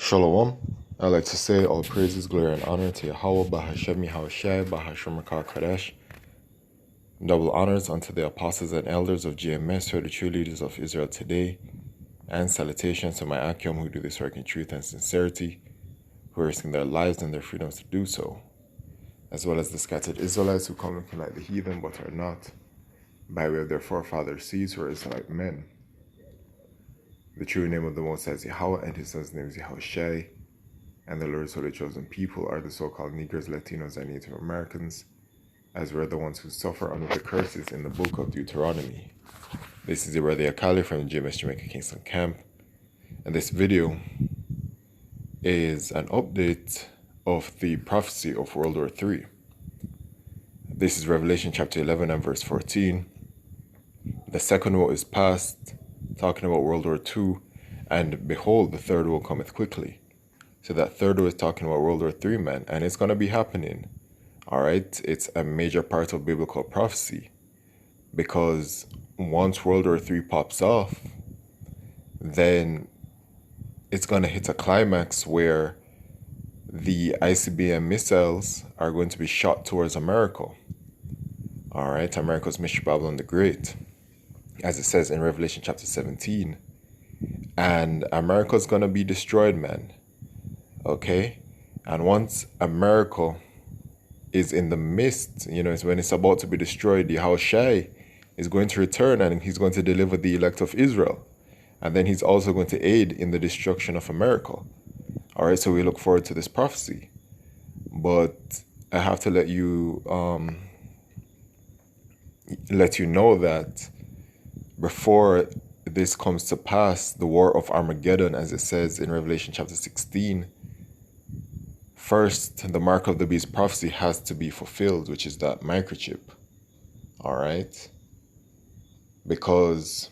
Shalom. I like to say all praises, glory, and honor to Yahweh, Bahashem, Yahushai, Bahashem, Rakah, Kadesh. Double honors unto the apostles and elders of GMS, who are the true leaders of Israel today. And salutations to my Akim, who do this work in truth and sincerity, who are risking their lives and their freedoms to do so, as well as the scattered Israelites who come looking like the heathen but are not, by way of their forefathers' seeds who are Israelite men. The true name of the Most High is Yahweh, and his son's name is Yahushai. And the Lord's holy chosen people are the so-called Negroes, Latinos, and Native Americans, as we're the ones who suffer under the curses in the book of Deuteronomy. This is your brother Akali from the GMS Jamaica Kingston Camp, and this video is an update of the prophecy of World War III. This is Revelation chapter 11 and verse 14. The second woe is past, talking about World War II, and behold, the third woe cometh quickly. So that third was talking about World War III, man, and it's going to be happening. All right, it's a major part of biblical prophecy, because once World War III pops off, then it's going to hit a climax where the ICBM missiles are going to be shot towards America. All right, America's Mystery Babylon the Great, as it says in Revelation chapter 17. And America's going to be destroyed, man. Okay, and once America is in the midst, it's when it's about to be destroyed, the Yahushai is going to return and he's going to deliver the elect of Israel. And then he's also going to aid in the destruction of America. All right, so we look forward to this prophecy. But I have to let you know that before this comes to pass, the war of Armageddon, as it says in Revelation chapter 16, first, the mark of the beast prophecy has to be fulfilled, which is that microchip. All right? Because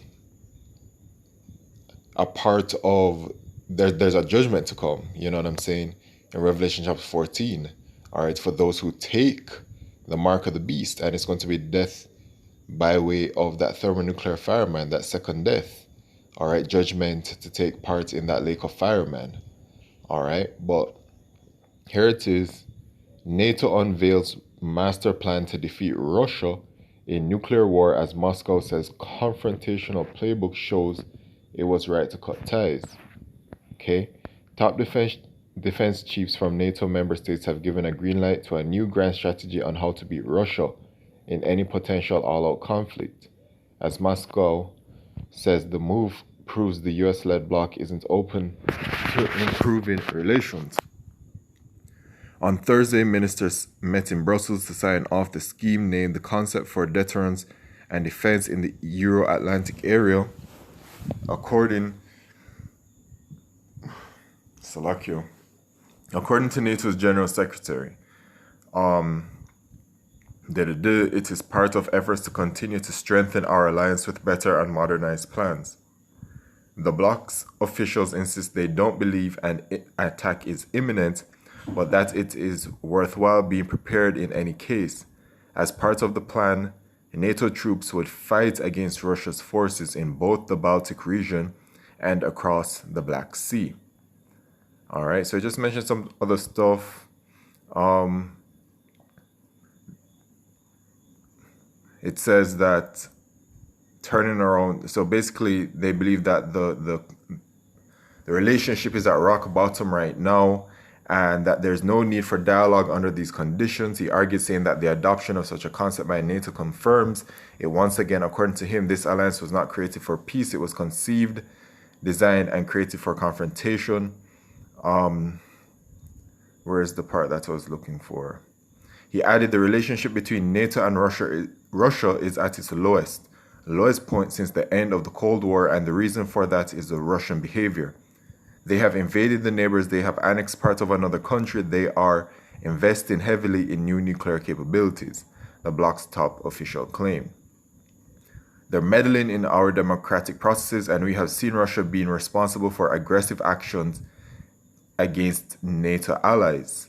a part of, there's a judgment to come, you know what I'm saying? In Revelation chapter 14, all right, for those who take the mark of the beast, and it's going to be death by way of that thermonuclear fireman, that second death. All right, judgment to take part in that lake of fire, man. All right, but here it is. NATO unveils master plan to defeat Russia in nuclear war as Moscow says confrontational playbook shows it was right to cut ties. Okay. Top defense chiefs from NATO member states have given a green light to a new grand strategy on how to beat Russia in any potential all-out conflict. As Moscow says the move proves the US-led bloc isn't open to improving relations. On Thursday, ministers met in Brussels to sign off the scheme named the Concept for Deterrence and Defense in the Euro-Atlantic Area, according to NATO's General Secretary. It is part of efforts to continue to strengthen our alliance with better and modernized plans. The bloc's officials insist they don't believe an attack is imminent, but that it is worthwhile being prepared in any case. As part of the plan, NATO troops would fight against Russia's forces in both the Baltic region and across the Black Sea. All right, so I just mentioned some other stuff. It says that turning around, so basically they believe that the relationship is at rock bottom right now, and that there's no need for dialogue under these conditions. He argued, saying that the adoption of such a concept by NATO confirms it once again. According to him, this alliance was not created for peace. It was conceived, designed, and created for confrontation. Where is the part that I was looking for? He added the relationship between NATO and Russia is at its lowest point since the end of the Cold War, and the reason for that is the Russian behavior. They have invaded the neighbors, they have annexed part of another country, they are investing heavily in new nuclear capabilities, the bloc's top official claimed. They're meddling in our democratic processes, and we have seen Russia being responsible for aggressive actions against NATO allies.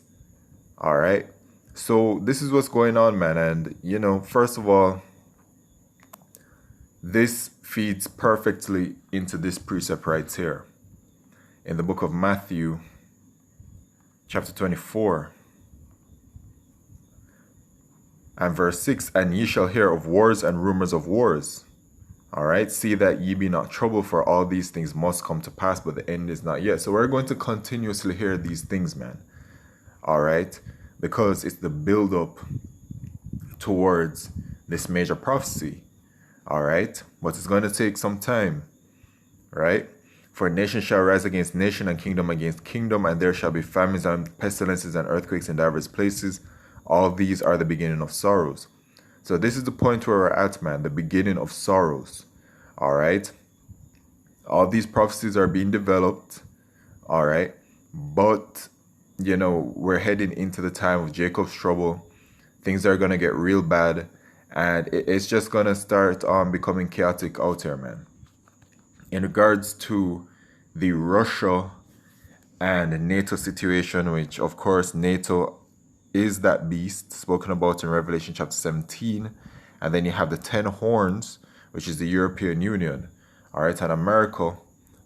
All right. So this is what's going on, man. And, first of all, this feeds perfectly into this precept right here. in the book of Matthew, chapter 24, and verse 6, and ye shall hear of wars and rumors of wars. All right, see that ye be not troubled, for all these things must come to pass, but the end is not yet. So we're going to continuously hear these things, man. All right, because it's the build up towards this major prophecy. All right, but it's going to take some time, right? For nation shall rise against nation, and kingdom against kingdom, and there shall be famines and pestilences and earthquakes in diverse places. All these are the beginning of sorrows. So this is the point where we're at, man, the beginning of sorrows. All right. All these prophecies are being developed. All right. But, you know, we're heading into the time of Jacob's trouble. Things are going to get real bad. And it's just going to start becoming chaotic out here, man. In regards to the Russia and NATO situation, which, of course, NATO is that beast spoken about in Revelation chapter 17. And then you have the 10 horns, which is the European Union. All right, and America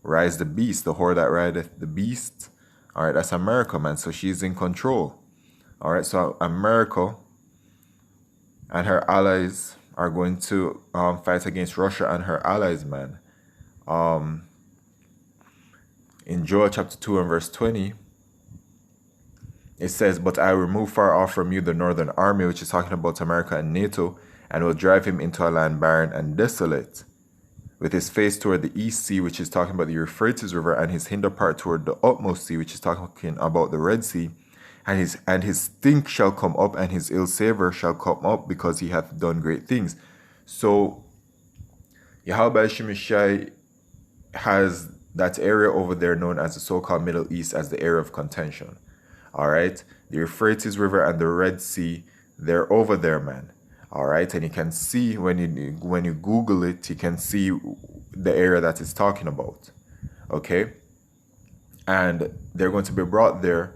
rides the beast, the whore that rideth the beast. All right, that's America, man. So she's in control. All right, so America and her allies are going to fight against Russia and her allies, man. In Joel chapter 2 and verse 20, it says, but I will remove far off from you the northern army, which is talking about America and NATO, and will drive him into a land barren and desolate, with his face toward the east sea, which is talking about the Euphrates River, and his hinder part toward the utmost sea, which is talking about the Red Sea. And his stink shall come up, and his ill savor shall come up, because he hath done great things. So Yahweh Shemishai has that area over there known as the so-called Middle East as the area of contention. All right, the Euphrates River and the Red Sea, they're over there, man. All right, and you can see when you Google it, you can see the area that it's talking about. Okay, and they're going to be brought there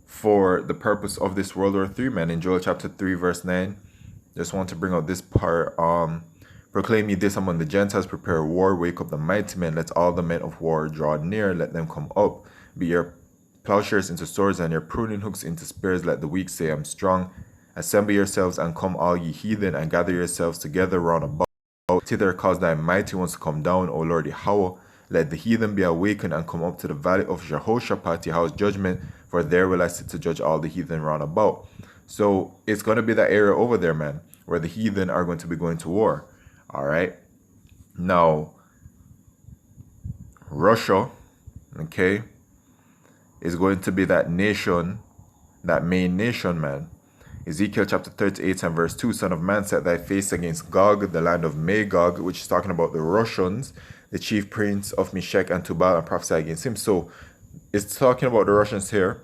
for the purpose of this World War III, man. In Joel chapter 3, verse 9, just want to bring out this part. Proclaim ye this among the Gentiles, prepare war, wake up the mighty men, let all the men of war draw near, let them come up. Be your plowshares into swords, and your pruning hooks into spears. Let the weak say, I am strong. Assemble yourselves, and come all ye heathen, and gather yourselves together round about. Thither cause thy mighty ones to come down, O Lord Yahweh. Let the heathen be awakened, and come up to the valley of Jehoshaphat, Yahweh's judgment, for there will I sit to judge all the heathen round about. So it's going to be that area over there, man, where the heathen are going to be going to war. All right. Now, Russia, okay, is going to be that nation, that main nation, man. Ezekiel chapter 38 and verse 2, Son of man, set thy face against Gog, the land of Magog, which is talking about the Russians, the chief prince of Meshech and Tubal, and prophesy against him. So it's talking about the Russians here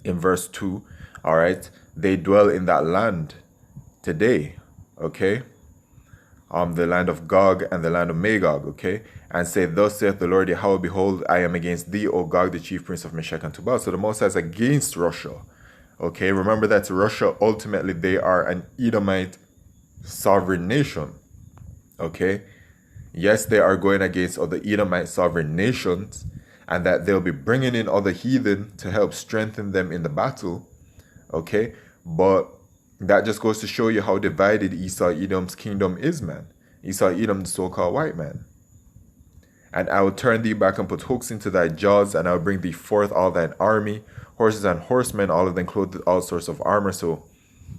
in verse 2. All right, they dwell in that land today, okay? The land of Gog and the land of Magog, okay? And say, thus saith the Lord Yahweh, behold, I am against thee, O Gog, the chief prince of Meshech and Tubal. So the Most High is against Russia, okay? Remember that Russia, ultimately, they are an Edomite sovereign nation, okay? Yes, they are going against other Edomite sovereign nations, and that they'll be bringing in other heathen to help strengthen them in the battle, okay? But that just goes to show you how divided Esau Edom's kingdom is, man. Esau Edom, the so-called white man. And I will turn thee back and put hooks into thy jaws, and I will bring thee forth all thine army, horses and horsemen, all of them clothed with all sorts of armor. So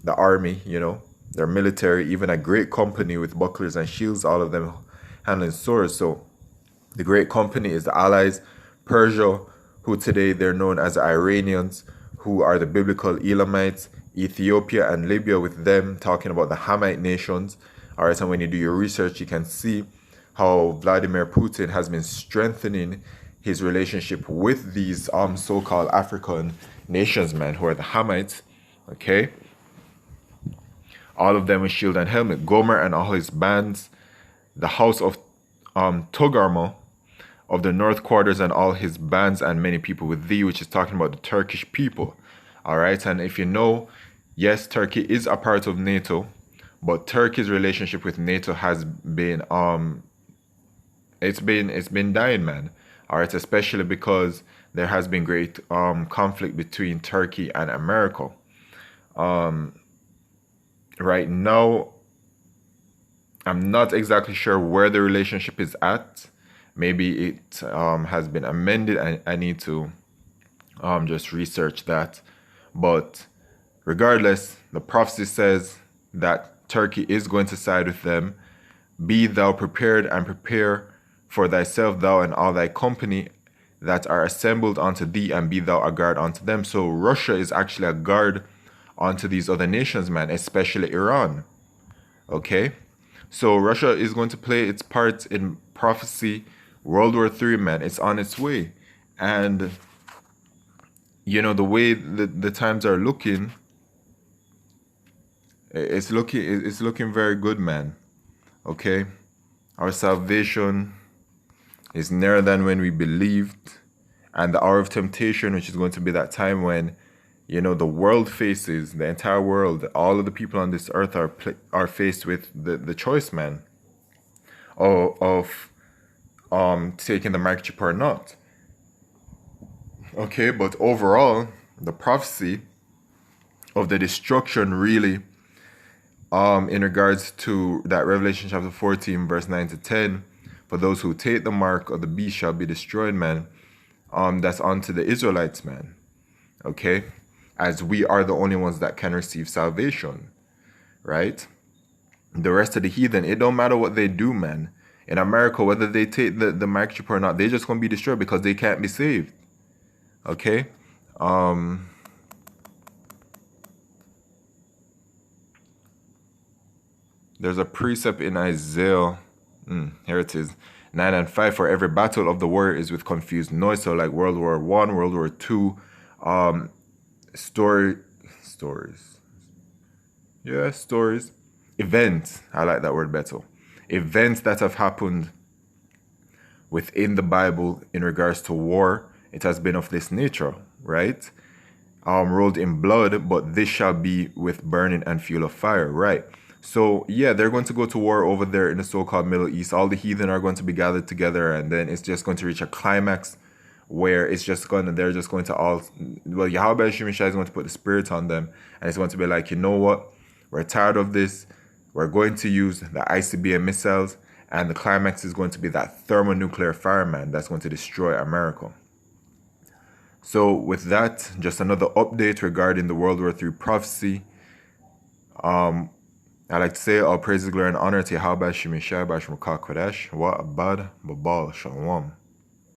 the army, you know, their military, even a great company with bucklers and shields, all of them handling swords. So the great company is the allies, Persia, who today they're known as the Iranians, who are the biblical Elamites, Ethiopia and Libya with them, talking about the Hamite nations. All right, and when you do your research, you can see how Vladimir Putin has been strengthening his relationship with these so-called African nations, man, who are the Hamites, okay? All of them with shield and helmet. Gomer and all his bands, the house of Togarmah of the north quarters and all his bands, and many people with thee, which is talking about the Turkish people. All right, and if you know, yes, Turkey is a part of NATO, but Turkey's relationship with NATO has been it's been dying, man. All right, especially because there has been great conflict between Turkey and America. Right now, I'm not exactly sure where the relationship is at. Maybe it has been amended. I need to just research that. But regardless, the prophecy says that Turkey is going to side with them. Be thou prepared and prepare for thyself, thou and all thy company that are assembled unto thee, and be thou a guard unto them. So Russia is actually a guard onto these other nations, man, especially Iran. Okay? So Russia is going to play its part in prophecy. World War III, man, it's on its way. And, you know, the way the times are looking, it's looking very good, man. Okay? Our salvation is nearer than when we believed. And the hour of temptation, which is going to be that time when, you know, the world faces, the entire world, all of the people on this earth are faced with the choice, man, of taking the microchip or not. Okay, but overall, the prophecy of the destruction really, in regards to that Revelation chapter 14, verse 9 to 10, for those who take the mark of the beast shall be destroyed, man. That's onto the Israelites, man. Okay? As we are the only ones that can receive salvation, right? The rest of the heathen, it don't matter what they do, man. In America, whether they take the microchip or not, they're just going to be destroyed because they can't be saved. Okay? There's a precept in Isaiah. Here it is. 9 and 5. For every battle of the warrior is with confused noise. So like World War I, World War II, stories. Yeah, stories. Events. I like that word better. Events that have happened within the Bible in regards to war. It has been of this nature, right? Rolled in blood, but this shall be with burning and fuel of fire, right? So yeah, they're going to go to war over there in the so-called Middle East. All the heathen are going to be gathered together, and then it's just going to reach a climax where they're just going to all, well, Yahweh Shemishai is going to put the spirit on them, and it's going to be like, you know what? We're tired of this. We're going to use the ICBM missiles, and the climax is going to be that thermonuclear fire, man, that's going to destroy America. So with that, just another update regarding the World War III prophecy. I like to say all praises, glory, and honor to Yahweh Shemishai Bashmakal Kodesh. What a bad babal shalom.